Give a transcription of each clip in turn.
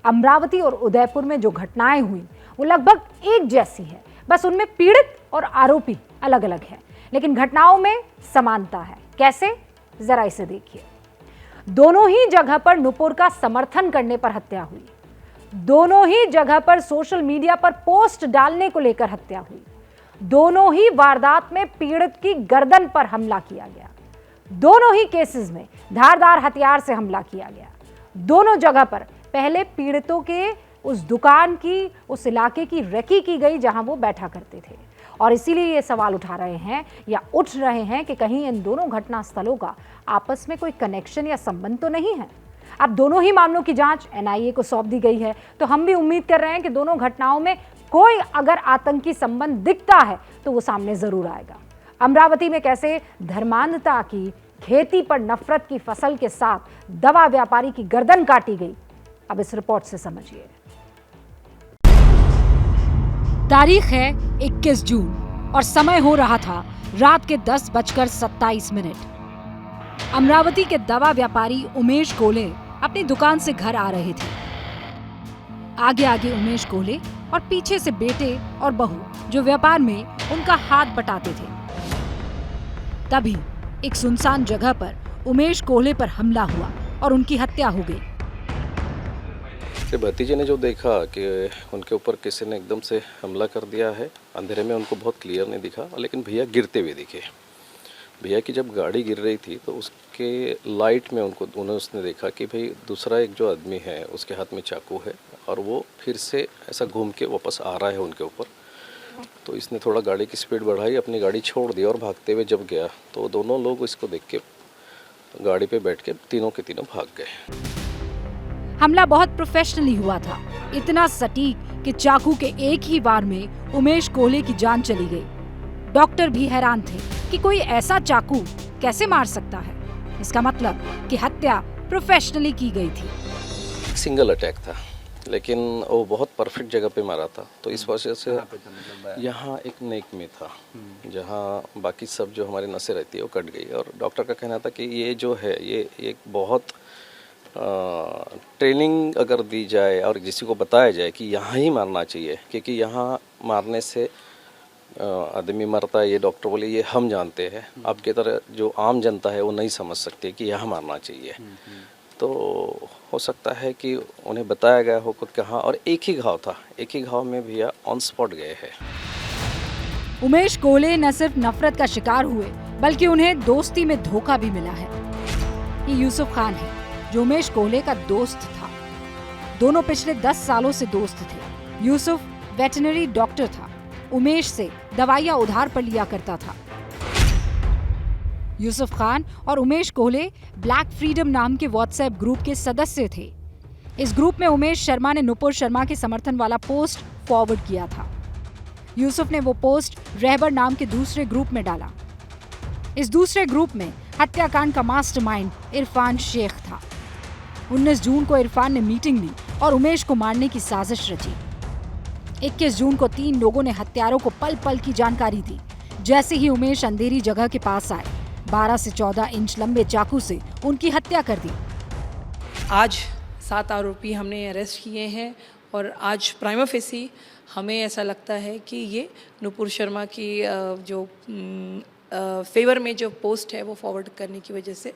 अमरावती और उदयपुर में जो घटनाएं हुई वो लगभग एक जैसी है, बस उनमें पीड़ित और आरोपी अलग अलग है, लेकिन घटनाओं में समानता है। कैसे, जरा इसे देखिए। दोनों ही जगह पर नुपुर का समर्थन करने पर हत्या हुई, दोनों ही जगह पर सोशल मीडिया पर पोस्ट डालने को लेकर हत्या हुई, दोनों ही वारदात में पीड़ित की गर्दन पर हमला किया गया, दोनों ही केसेस में धारदार हथियार से हमला किया गया। दोनों जगह पर पहले पीड़ितों के उस दुकान की, उस इलाके की रेकी की गई जहां वो बैठा करते थे, और इसीलिए ये सवाल उठा रहे हैं या उठ रहे हैं कि कहीं इन दोनों घटना स्थलों का आपस में कोई कनेक्शन या संबंध तो नहीं है। अब दोनों ही मामलों की जांच एनआईए को सौंप दी गई है, तो हम भी उम्मीद कर रहे हैं कि दोनों घटनाओं में कोई अगर आतंकी संबंध दिखता है तो वो सामने जरूर आएगा। अमरावती में कैसे धर्मांधता की, खेती पर नफरत की फसल के साथ दवा व्यापारी की गर्दन काटी गई, अब इस रिपोर्ट से समझिए। तारीख है 21 जून और समय हो रहा था रात के 10:27। अमरावती के दवा व्यापारी उमेश कोले अपनी दुकान से घर आ रहे थे। आगे आगे उमेश कोले और पीछे से बेटे और बहू जो व्यापार में उनका हाथ बटाते थे। तभी एक सुनसान जगह पर उमेश कोले पर हमला हुआ और उनकी हत्या हो गई। भतीजे ने जो देखा कि उनके ऊपर किसी ने एकदम से हमला कर दिया है, अंधेरे में उनको बहुत क्लियर नहीं दिखा, लेकिन भैया गिरते हुए दिखे। भैया की जब गाड़ी गिर रही थी तो उसके लाइट में उसने देखा कि भाई दूसरा एक जो आदमी है उसके हाथ में चाकू है और वो फिर से ऐसा घूम के वापस आ रहा है उनके ऊपर। तो इसने थोड़ा गाड़ी की स्पीड बढ़ाई, अपनी गाड़ी छोड़ दी और भागते हुए जब गया तो दोनों लोग इसको देख के गाड़ी पे बैठ के तीनों के तीनों भाग गए। हमला बहुत प्रोफेशनली हुआ था, इतना सटीक कि चाकू के एक ही वार में उमेश कोले की जान चली गई। डॉक्टर भी हैरान थे कि कोई ऐसा चाकू कैसे मार सकता है। इसका मतलब कि हत्या प्रोफेशनली की गई थी। सिंगल अटैक था, लेकिन वो बहुत परफेक्ट जगह पे मारा था, तो इस वजह से यहाँ एक नेक में था जहाँ बाकी सब जो हमारी नसें रहती है वो कट गई। और डॉक्टर का कहना था कि ये जो है ये एक बहुत ट्रेनिंग अगर दी जाए और किसी को बताया जाए कि यहाँ ही मारना चाहिए, क्योंकि यहाँ मारने से आदमी मरता है, ये डॉक्टर बोले ये हम जानते हैं, आपके तरह जो आम जनता है वो नहीं समझ सकती कि यहाँ मारना चाहिए। तो हो सकता है कि उन्हें बताया गया हो कुछ कहाँ, और एक ही घाव था, एक ही घाव में भैया ऑन स्पॉट गए हैं। उमेश कोले न सिर्फ नफरत का शिकार हुए बल्कि उन्हें दोस्ती में धोखा भी मिला है। ये यूसुफ खान है जो उमेश कोले का दोस्त था। दोनों पिछले 10 सालों से दोस्त थे। यूसुफ वेटरनरी डॉक्टर था, उमेश से दवाइयां उधार पर लिया करता था। यूसुफ खान और उमेश कोले ब्लैक फ्रीडम नाम के व्हाट्सएप ग्रुप के सदस्य थे। इस ग्रुप में उमेश शर्मा ने नुपुर शर्मा के समर्थन वाला पोस्ट फॉरवर्ड किया था। यूसुफ ने वो पोस्ट रहबर नाम के दूसरे ग्रुप में डाला। इस दूसरे ग्रुप में हत्याकांड का मास्टरमाइंड इरफान शेख था। 19 जून को इरफान ने मीटिंग ली और उमेश को मारने की साजिश रची। 21 जून को 3 लोगों ने हत्यारों को पल पल की जानकारी दी। जैसे ही उमेश अंधेरी जगह के पास आए, 12 से 14 इंच लंबे चाकू से उनकी हत्या कर दी। आज 7 आरोपी हमने अरेस्ट किए हैं और आज प्राइमा फेसी हमें ऐसा लगता है कि ये नुपुर शर्मा की जो फेवर में जो पोस्ट है वो फॉरवर्ड करने की वजह से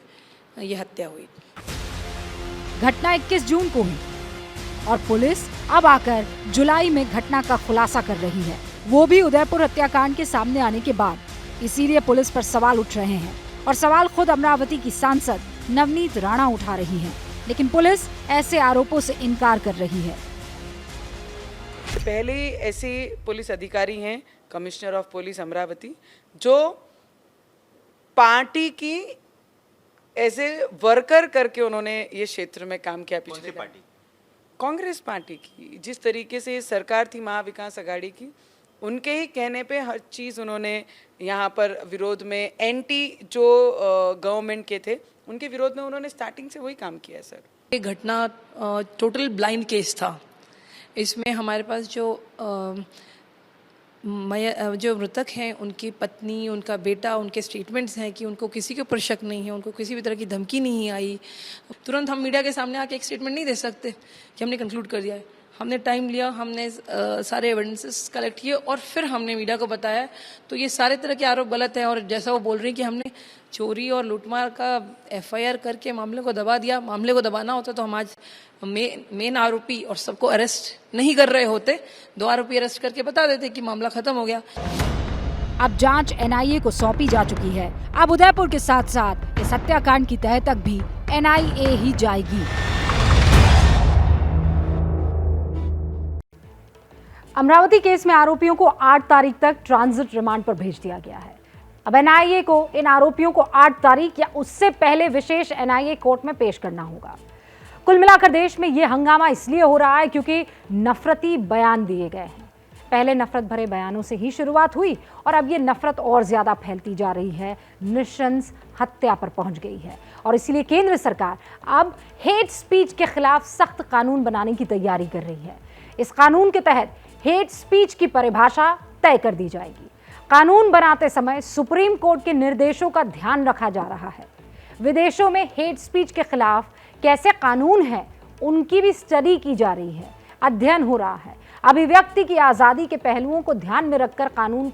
ये हत्या हुई। घटना 21 जून को हुई और पुलिस अब आकर जुलाई में घटना का खुलासा कर रही है, वो भी उदयपुर हत्याकांड के सामने आने के बाद। इसीलिए पुलिस पर सवाल उठ रहे हैं और सवाल खुद अमरावती की सांसद नवनीत राणा उठा रही हैं, लेकिन पुलिस ऐसे आरोपों से इनकार कर रही है। पहले ऐसे पुलिस अधिकारी हैं, कमिश्नर ऑफ पुलिस अमरावती, जो पार्टी की ऐसे वर्कर करके उन्होंने ये क्षेत्र में काम किया। पिछले पार्टी कांग्रेस पार्टी की जिस तरीके से सरकार थी महाविकास आघाड़ी की, उनके ही कहने पे हर चीज़ उन्होंने यहाँ पर विरोध में एंटी जो गवर्नमेंट के थे उनके विरोध में उन्होंने स्टार्टिंग से वही काम किया है। सर, ये घटना टोटल ब्लाइंड केस था। इसमें हमारे पास जो जो मृतक हैं उनकी पत्नी, उनका बेटा, उनके स्टेटमेंट्स हैं कि उनको किसी के ऊपर शक नहीं है, उनको किसी भी तरह की धमकी नहीं आई। तुरंत हम मीडिया के सामने आके एक स्टेटमेंट नहीं दे सकते कि हमने कंक्लूड कर दिया है। हमने टाइम लिया, हमने सारे एविडेंसेस कलेक्ट किए और फिर हमने मीडिया को बताया। तो ये सारे तरह के आरोप गलत हैं और जैसा वो बोल रही हैं कि हमने चोरी और लूटमार का FIR करके मामले को दबा दिया। मामले को दबाना होता तो हम आज मेन आरोपी और सबको अरेस्ट नहीं कर रहे होते, 2 आरोपी अरेस्ट करके बता देते कि मामला खत्म हो गया। अब जांच NIA को सौंपी जा चुकी है। अब उदयपुर के साथ साथ इस हत्याकांड की तह तक भी NIA ही जाएगी। अमरावती केस में आरोपियों को 8 तारीख तक ट्रांजिट रिमांड पर भेज दिया गया है। अब NIA को इन आरोपियों को 8 तारीख या उससे पहले विशेष NIA कोर्ट में पेश करना होगा। कुल मिलाकर देश में यह हंगामा इसलिए हो रहा है क्योंकि नफरती बयान दिए गए हैं। पहले नफरत भरे बयानों से ही शुरुआत हुई और अब ये नफरत और ज्यादा फैलती जा रही है, नृशंस हत्या पर पहुंच गई है। और इसीलिए केंद्र सरकार अब हेट स्पीच के खिलाफ सख्त कानून बनाने की तैयारी कर रही है। इस कानून के तहत हेट स्पीच की परिभाषा तय कर दी जाएगी। कानून बनाते समय सुप्रीम कोर्ट के निर्देशों का ध्यान रखा जा रहा है। विदेशों में हेट स्पीच के खिलाफ कैसे कानून है, उनकी भी स्टडी की जा रही है, अध्ययन हो रहा है। अभिव्यक्ति की आज़ादी के पहलुओं को ध्यान में रखकर कानून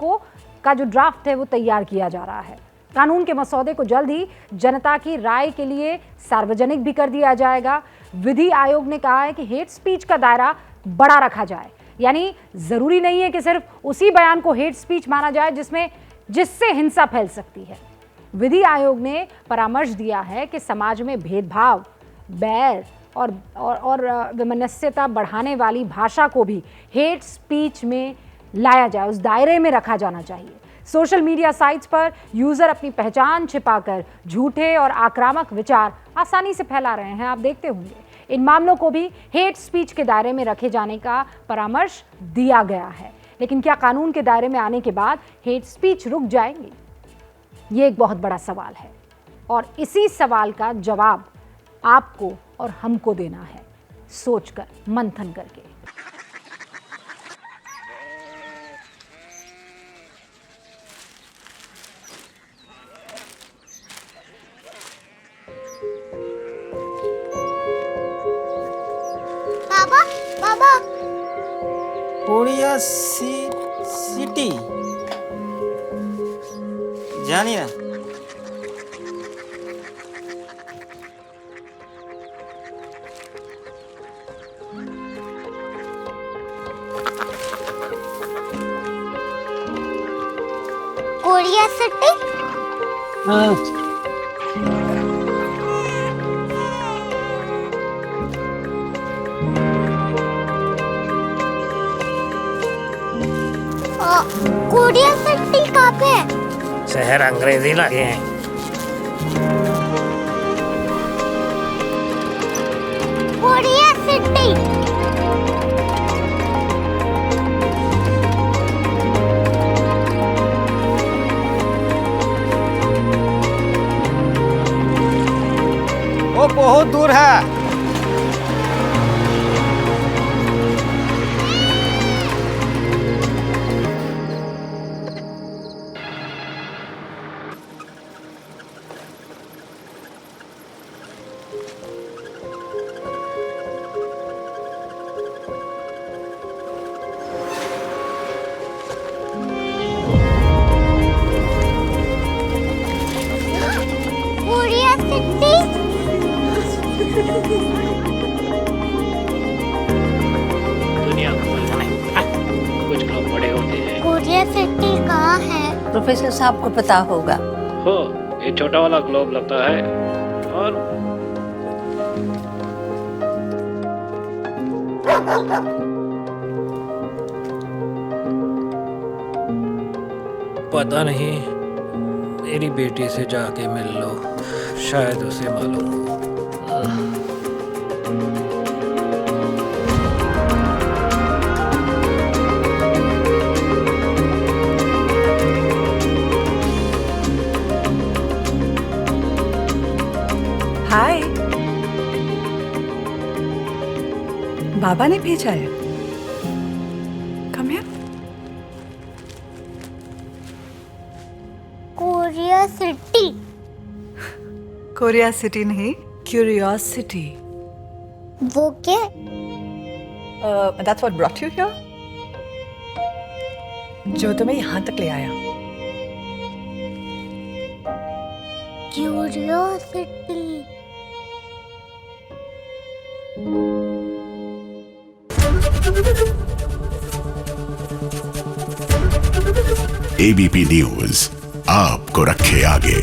का जो ड्राफ्ट है वो तैयार किया जा रहा है। कानून के मसौदे को जल्द ही जनता की राय के लिए सार्वजनिक भी कर दिया जाएगा। विधि आयोग ने कहा है कि हेट स्पीच का दायरा बड़ा रखा जाए, यानी जरूरी नहीं है कि सिर्फ उसी बयान को हेट स्पीच माना जाए जिससे हिंसा फैल सकती है। विधि आयोग ने परामर्श दिया है कि समाज में भेदभाव, बैर और वैमनस्यता बढ़ाने वाली भाषा को भी हेट स्पीच में लाया जाए, उस दायरे में रखा जाना चाहिए। सोशल मीडिया साइट्स पर यूजर अपनी पहचान छिपाकर झूठे और आक्रामक विचार आसानी से फैला रहे हैं, आप देखते होंगे। इन मामलों को भी हेट स्पीच के दायरे में रखे जाने का परामर्श दिया गया है। लेकिन क्या कानून के दायरे में आने के बाद हेट स्पीच रुक जाएंगी? ये एक बहुत बड़ा सवाल है और इसी सवाल का जवाब आपको और हमको देना है, सोचकर, मंथन करके। बाबा बाबा कोरिया सिटी জানি না कोरिया सिटी कोरिया सिटी कहाँ पे है? शहर अंग्रेजी लगे हैं। कोरिया सिटी वो बहुत दूर है। कोरिया सिटी दुनिया को कुछ लोग बड़े होते हैं। कोरिया सिटी कहाँ है? प्रोफेसर साहब को पता होगा। हो ये छोटा वाला ग्लोब लगता है और पता नहीं, मेरी बेटी से जाके मिल लो, शायद उसे मालूम हो। हाय, बाबा ने भेजा है। Come here. Curiosity. Korea city नहीं, क्यूरियोसिटी। वो क्या? That's what brought you here? जो तुम्हें यहाँ तक ले आया। क्यूरियोसिटी। एबीपी न्यूज आपको रखे आगे।